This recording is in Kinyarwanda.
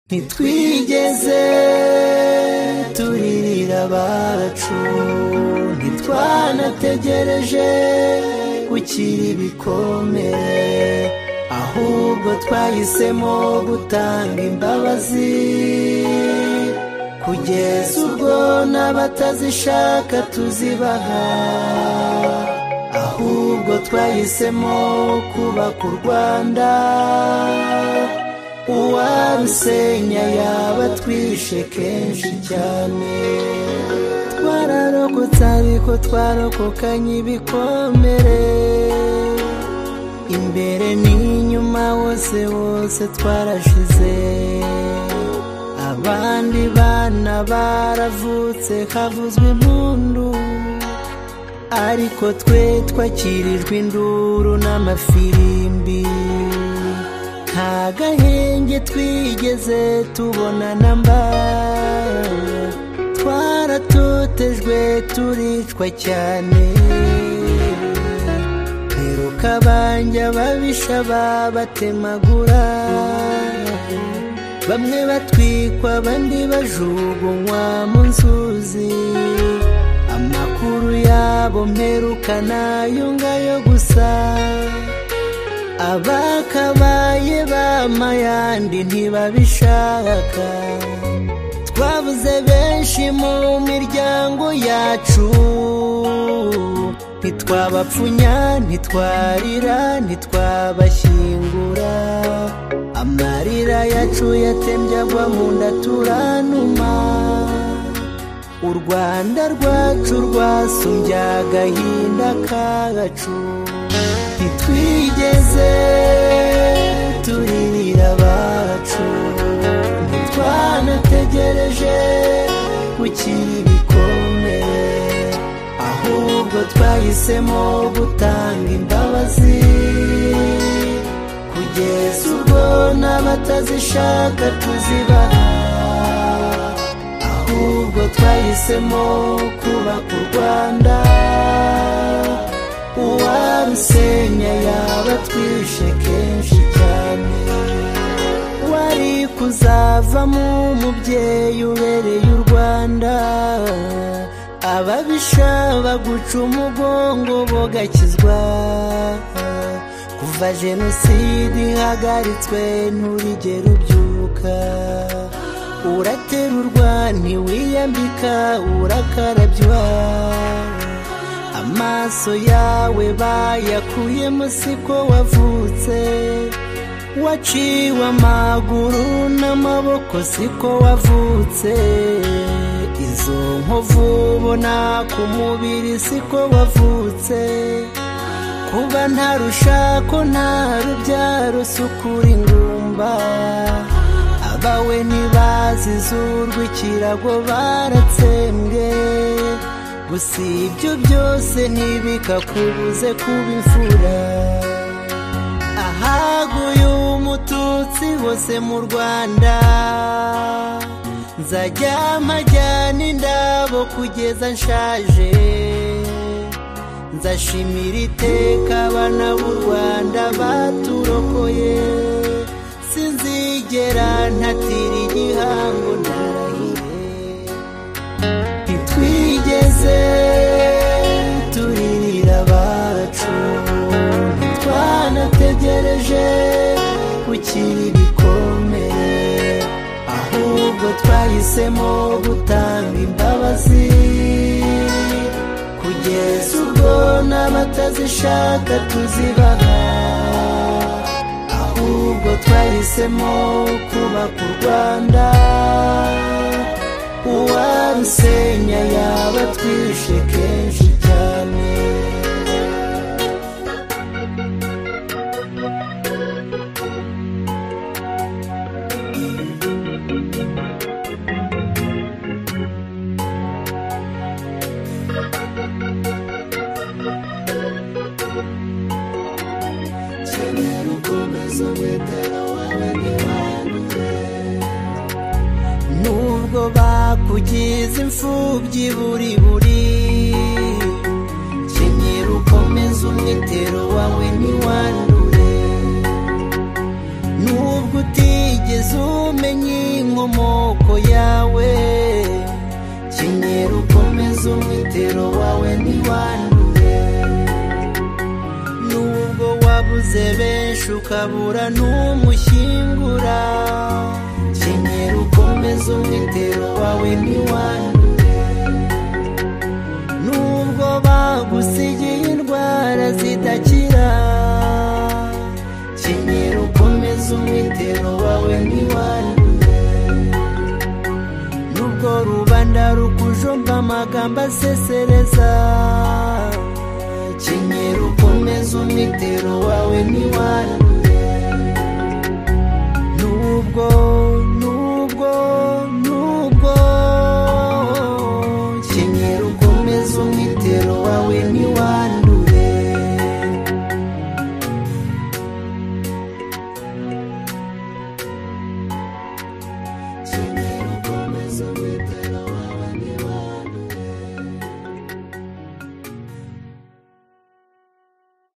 ntitwigeze turirira abacu, ntitwanategereje gukira ibikomere, ahubwo twahisemo gutanga imbabazi kugeza ubwo n'abatazishaka tuzibaha, ahubwo twahisemo kubaka u Rwanda, uwarusenya yaba twishe kenshi cyane. Twararokotse ariko twarokokanye ibikomere, imbere n'inyuma wose wose twarashize, abandi bana baravutse havuzwe impundu, ariko twe twakirijwe induru n'amafirimbi, nta gahenge twigeze tubona namba, twaratotejwe turicwa cyane, heruka banja babisha babatemagura, bamwe batwikwa abandi bajugunywa mu nzuzi, amakuru yabo mperukana yungayo gusa, abakabaye bamayandi ntibabishaka, twabuze benshi mu miryango yacu, ntitwabapfunya ntitwarira ntitwabashyingura, amarira yacu yatembye agwa mu nda turanuma, u Rwanda rwacu rwasumbye agahinda kacu, ntitwigeze turirira abacu, ntitwanategereje gukira ibikomere, ahubwo twahisemo gutanga imbabazi kugeza ubwo n'abatazishaka tuzibaha, ahubwo twahisemo kubaka u Rwanda, uwarusenya yaba twishe kenshi cyane. Wari kuzavamo umubyeyi ubereye u Rwanda, ababisha baguca umugongo bogakizwa, kuva jenoside ihagaritswe nturigera ubyuka, uraterurwa ntiwiyambika urakarabywa, amaso yawe bayakuyemo siko wavutse, waciwe amaguru n'amaboko siko wavutse, izo nkovu ubona ku mubiri siko wavutse, kuba nta rushako nta rubyaro sukura ingumba, abawe ntibazizurwa ikirago baratsembwe, gusa ibyo byose ntibikakubuze kuba imfura, ahaguye umututsi hose mu Rwanda, nzajya mpajyana indabo kugeza nshaje, nzashimira iteka abana b'u Rwanda baturokoye, sinzigera ntatira igihango ndarahire, ntitwigeze turirira abacu, ntitwanategereje gukira ibikomere, ahubwo twahisemo gutanga imbabazi kugeza ubwo n'abatazishaka tuzibaha, ahubwo twahisemo kubaka u Rwanda, uwarusenya yaba twishe kenshi cyane. Nubwo bakugize imfubyi buri kenyera ukomeza umwitero wawe ntiwandure, nubwo utigeze komeza umenye inkomoko yawe, kenyera ukomeza umwitero wawe ntiwandure. Nubwo wabuze benshi ukabura n'umushyingura, kenyera ukomeza umwitero wawe ntiwandure. Nubwo bagusigiye indwara zidakira, kenyera ukomeza umwitero wawe ntiwandure. Nubwo rubanda rukujomba amagambo asesereza, kenyera ukomeza umwitero wawe ntiwandure.